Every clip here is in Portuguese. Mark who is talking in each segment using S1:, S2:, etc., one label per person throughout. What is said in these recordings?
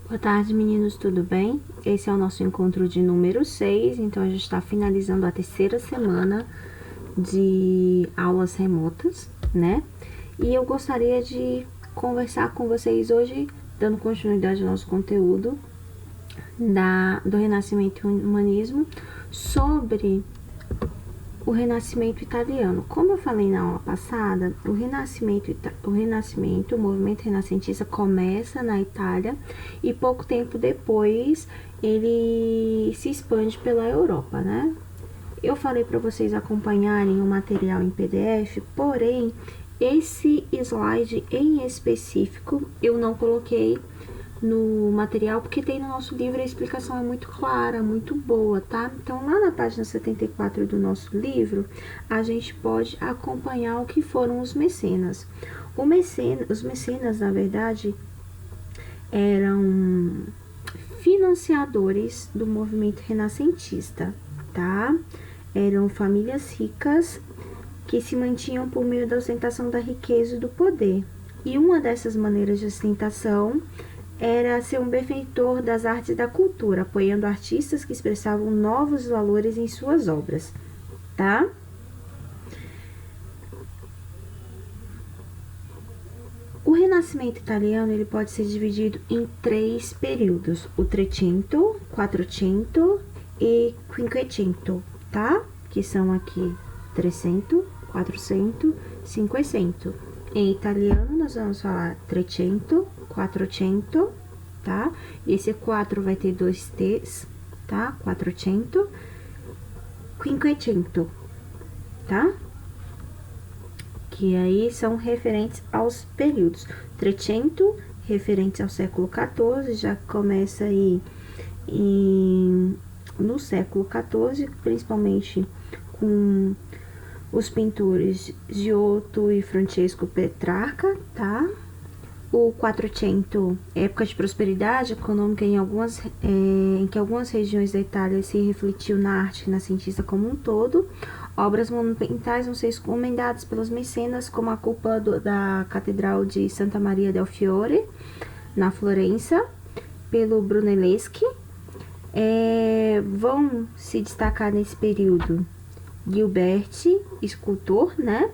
S1: Boa tarde, meninos, tudo bem? Esse é o nosso encontro de número 6, então a gente está finalizando a terceira semana de aulas remotas, né? E eu gostaria de conversar com vocês hoje, dando continuidade ao nosso conteúdo do Renascimento e Humanismo, sobre o Renascimento italiano. Como eu falei na aula passada, o movimento renascentista começa na Itália e pouco tempo depois ele se expande pela Europa, né? Eu falei para vocês acompanharem o material em PDF, porém esse slide em específico eu não coloquei no material, porque tem no nosso livro, a explicação é muito clara, muito boa, tá? Então, lá na página 74 do nosso livro, a gente pode acompanhar o que foram os mecenas. Os mecenas, na verdade, eram financiadores do movimento renascentista, tá? Eram famílias ricas que se mantinham por meio da ostentação da riqueza e do poder. E uma dessas maneiras de ostentação era ser um benfeitor das artes e da cultura, apoiando artistas que expressavam novos valores em suas obras, tá? O Renascimento italiano ele pode ser dividido em 3 períodos: o Trecento, Quattrocento e Quinquecento, tá? Que são aqui 300, 400, 500. Em italiano nós vamos falar Trecento, 400, tá? Esse 4 vai ter 2 T's, tá? 400, 500, tá? Que aí são referentes aos períodos. Trecento, referentes ao século XIV, já começa aí no século XIV, principalmente com os pintores Giotto e Francesco Petrarca, tá? O Quattrocento, época de prosperidade econômica em que algumas regiões da Itália se refletiu na arte renascentista como um todo. Obras monumentais vão ser encomendadas pelos mecenas, como a cúpula da Catedral de Santa Maria del Fiore, na Florença, pelo Brunelleschi. Vão se destacar nesse período Ghiberti, escultor, né?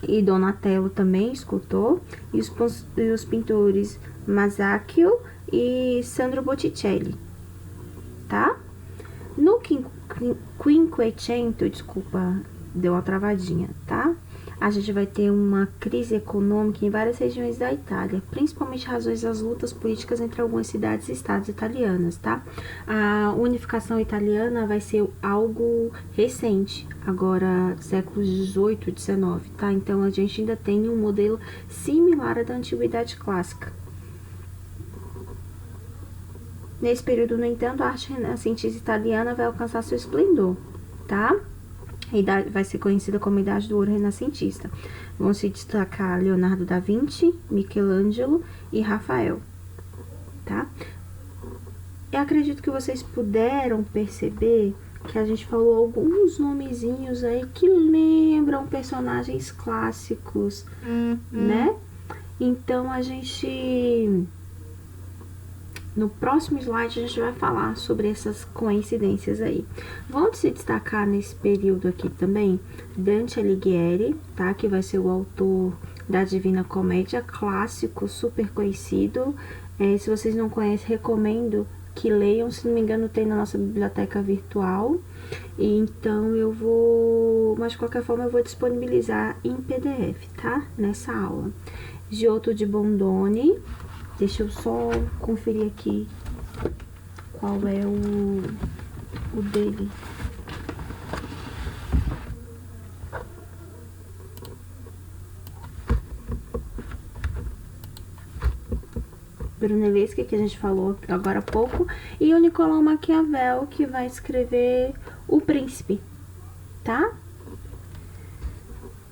S1: E Donatello também, escultor, e os pintores Masaccio e Sandro Botticelli, tá? No Quinquecento, desculpa, deu uma travadinha, tá? A gente vai ter uma crise econômica em várias regiões da Itália, principalmente razões das lutas políticas entre algumas cidades e estados italianas, tá? A unificação italiana vai ser algo recente, agora séculos 18 e 19, tá? Então a gente ainda tem um modelo similar à da antiguidade clássica. Nesse período, no entanto, a arte renascentista italiana vai alcançar seu esplendor, tá? Vai ser conhecida como Idade do Ouro Renascentista. Vão se destacar Leonardo da Vinci, Michelangelo e Rafael, tá? Eu acredito que vocês puderam perceber que a gente falou alguns nomezinhos aí que lembram personagens clássicos, né? Então, no próximo slide, a gente vai falar sobre essas coincidências aí. Vão se destacar nesse período aqui também Dante Alighieri, tá? Que vai ser o autor da Divina Comédia, clássico, super conhecido. Se vocês não conhecem, recomendo que leiam. Se não me engano, tem na nossa biblioteca virtual. Então, mas de qualquer forma, eu vou disponibilizar em PDF, tá? Nessa aula. Giotto di Bondone. Deixa eu só conferir aqui qual é o dele. Brunelleschi, que a gente falou agora há pouco, e o Nicolau Maquiavel, que vai escrever O Príncipe, tá?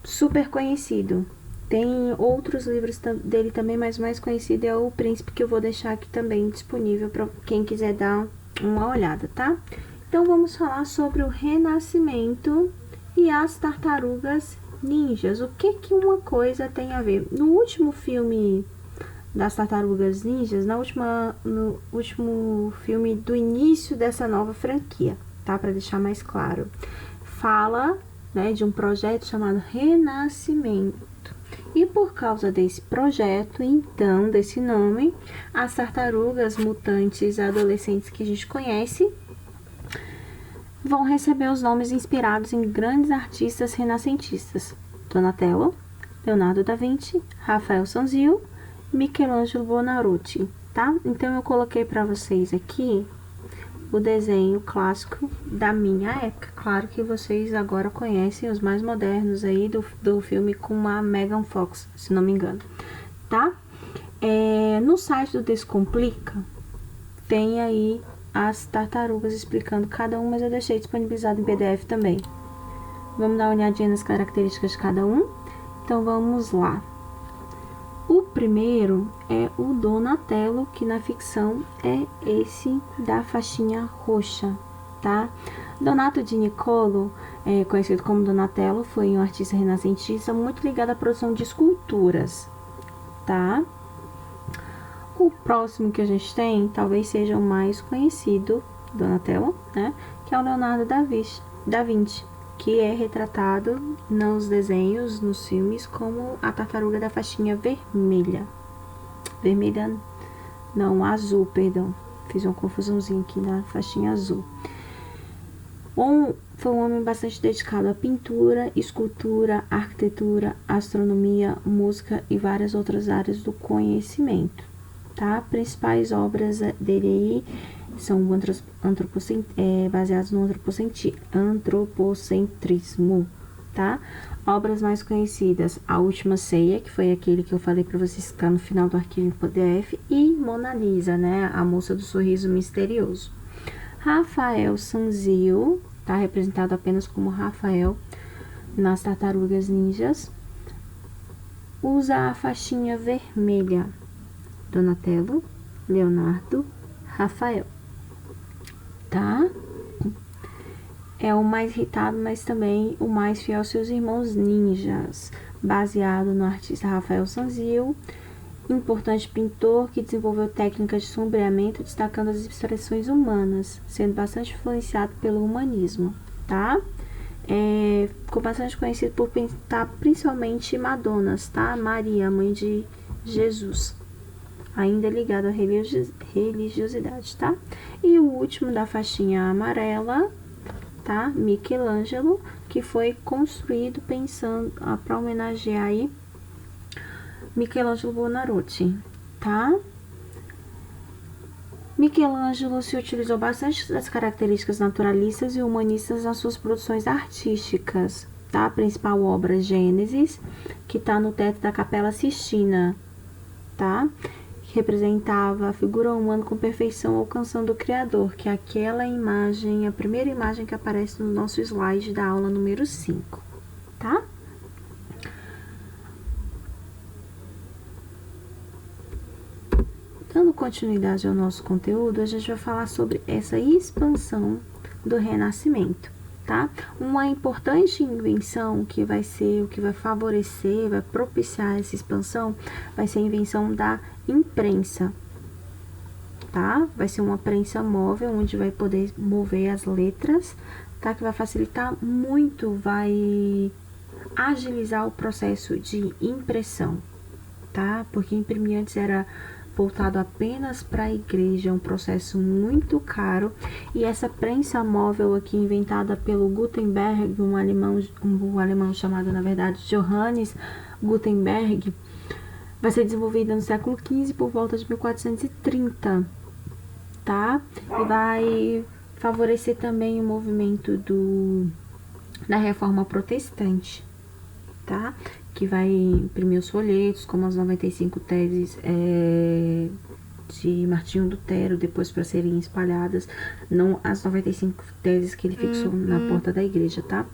S1: Super conhecido. Tem outros livros dele também, mas o mais conhecido é O Príncipe, que eu vou deixar aqui também disponível para quem quiser dar uma olhada, tá? Então, vamos falar sobre o Renascimento e as tartarugas ninjas. O que uma coisa tem a ver? No último filme das Tartarugas Ninjas no último filme do início dessa nova franquia, tá? Para deixar mais claro. Fala, né, de um projeto chamado Renascimento. E por causa desse projeto, então, desse nome, as tartarugas mutantes adolescentes que a gente conhece vão receber os nomes inspirados em grandes artistas renascentistas: Donatello, Leonardo da Vinci, Rafael Sanzio, Michelangelo Buonarroti, tá? Então eu coloquei para vocês aqui o desenho clássico da minha época. Claro que vocês agora conhecem os mais modernos aí do filme com a Megan Fox, se não me engano, tá? No site do Descomplica tem aí as tartarugas explicando cada um, mas eu deixei disponibilizado em PDF também. Vamos dar uma olhadinha nas características de cada um? Então vamos lá. O primeiro é o Donatello, que na ficção é esse da faixinha roxa, tá? Donato di Niccolo, conhecido como Donatello, foi um artista renascentista muito ligado à produção de esculturas, tá? O próximo que a gente tem, talvez seja o mais conhecido, Donatello, né? Que é o Leonardo da Vinci, que é retratado nos desenhos, nos filmes, como a tartaruga da faixinha vermelha. Vermelha, não, azul, perdão. Fiz uma confusãozinha aqui na faixinha azul. Foi um homem bastante dedicado à pintura, escultura, arquitetura, astronomia, música e várias outras áreas do conhecimento, tá? Principais obras dele aí são baseados no antropocentrismo, tá? Obras mais conhecidas: A Última Ceia, que foi aquele que eu falei para vocês ficar no final do arquivo em PDF, e Mona Lisa, né? A Moça do Sorriso Misterioso. Rafael Sanzio, tá? Representado apenas como Rafael nas Tartarugas Ninjas, usa a faixinha vermelha. Donatello, Leonardo, Rafael, tá? É o mais irritado, mas também o mais fiel aos seus irmãos ninjas, baseado no artista Rafael Sanzio, importante pintor que desenvolveu técnicas de sombreamento destacando as expressões humanas, sendo bastante influenciado pelo humanismo, tá? Ficou bastante conhecido por pintar principalmente Madonas, tá? Maria, mãe de Jesus, ainda ligado à religiosidade, tá? E o último da faixinha amarela, tá? Michelangelo, que foi construído pensando para homenagear aí Michelangelo Buonarroti, tá? Michelangelo se utilizou bastante das características naturalistas e humanistas nas suas produções artísticas, tá? A principal obra, Gênesis, que tá no teto da Capela Sistina, tá? Que representava a figura humana com perfeição alcançando o Criador, que é aquela imagem, a primeira imagem que aparece no nosso slide da aula número 5, tá? Dando continuidade ao nosso conteúdo, a gente vai falar sobre essa expansão do Renascimento, tá? Uma importante invenção que vai ser o que vai favorecer, vai propiciar essa expansão, vai ser a invenção da imprensa, tá? Vai ser uma prensa móvel, onde vai poder mover as letras, tá? Que vai facilitar muito, vai agilizar o processo de impressão, tá? Porque imprimir antes era voltado apenas para a igreja, é um processo muito caro, e essa prensa móvel aqui, inventada pelo Gutenberg, um alemão chamado, na verdade, Johannes Gutenberg, vai ser desenvolvida no século XV, por volta de 1430, tá? E vai favorecer também o movimento da Reforma Protestante, tá? Que vai imprimir os folhetos, como as 95 teses de Martinho Lutero, depois para serem espalhadas, não as 95 teses que ele fixou na porta da igreja, tá?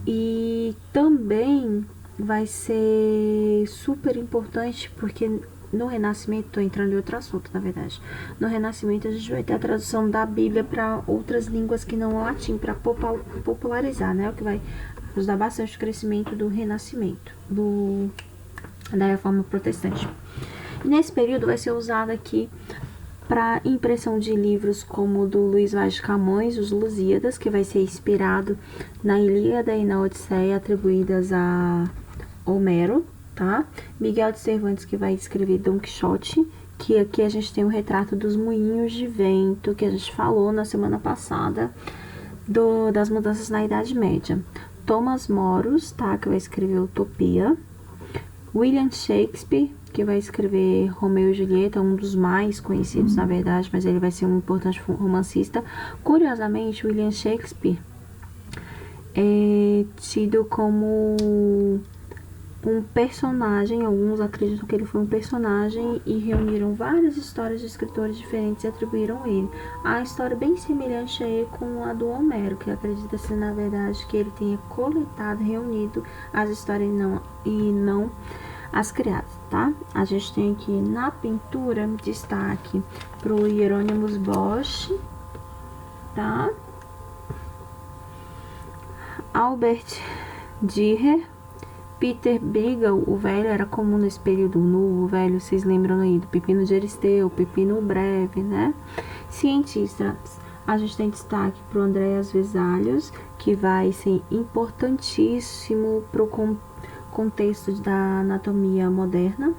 S1: E também vai ser super importante, porque no Renascimento, tô entrando em outro assunto, na verdade. No Renascimento, a gente vai ter a tradução da Bíblia para outras línguas que não o latim, para popularizar, né? O que vai ajudar bastante o crescimento do Renascimento, da Reforma Protestante. Nesse período vai ser usado aqui para impressão de livros como o do Luís Vaz de Camões, Os Lusíadas, que vai ser inspirado na Ilíada e na Odisseia, atribuídas a Homero, tá? Miguel de Cervantes, que vai escrever Dom Quixote, que aqui a gente tem um retrato dos moinhos de vento, que a gente falou na semana passada, das mudanças na Idade Média. Thomas Moros, tá? Que vai escrever Utopia. William Shakespeare, que vai escrever Romeu e Julieta, um dos mais conhecidos, na verdade, mas ele vai ser um importante romancista. Curiosamente, William Shakespeare é tido como um personagem, alguns acreditam que ele foi um personagem e reuniram várias histórias de escritores diferentes e atribuíram a ele. A história bem semelhante aí com a do Homero, que acredita-se na verdade que ele tenha coletado, reunido as histórias e não as criadas, tá? A gente tem aqui na pintura destaque pro Hieronymus Bosch, tá? Albert Dürer, Peter Bruegel, o velho, era comum nesse período. O velho, vocês lembram aí do Pepino de Aristeu, Pepino Breve, né? Cientistas, a gente tem destaque para o Andreas Vesalius, que vai ser importantíssimo para o contexto da anatomia moderna.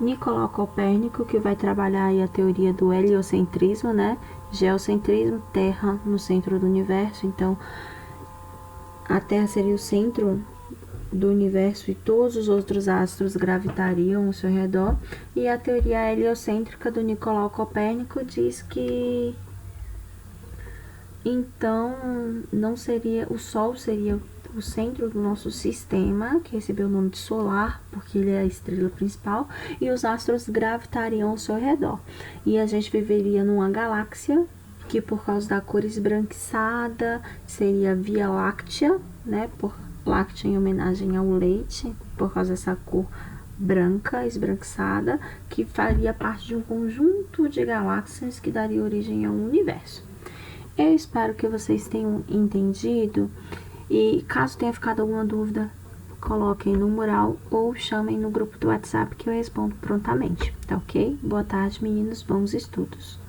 S1: Nicolau Copérnico, que vai trabalhar aí a teoria do heliocentrismo, né? Geocentrismo, Terra no centro do universo. Então, a Terra seria o centro do universo e todos os outros astros gravitariam ao seu redor. E a teoria heliocêntrica do Nicolau Copérnico diz que então não seria o Sol, seria o centro do nosso sistema, que recebeu o nome de solar, porque ele é a estrela principal, e os astros gravitariam ao seu redor. E a gente viveria numa galáxia que, por causa da cor esbranquiçada, seria Via Láctea, né? Por láctea em homenagem ao leite, por causa dessa cor branca, esbranquiçada, que faria parte de um conjunto de galáxias que daria origem ao universo. Eu espero que vocês tenham entendido e caso tenha ficado alguma dúvida, coloquem no mural ou chamem no grupo do WhatsApp que eu respondo prontamente, tá ok? Boa tarde, meninos, bons estudos!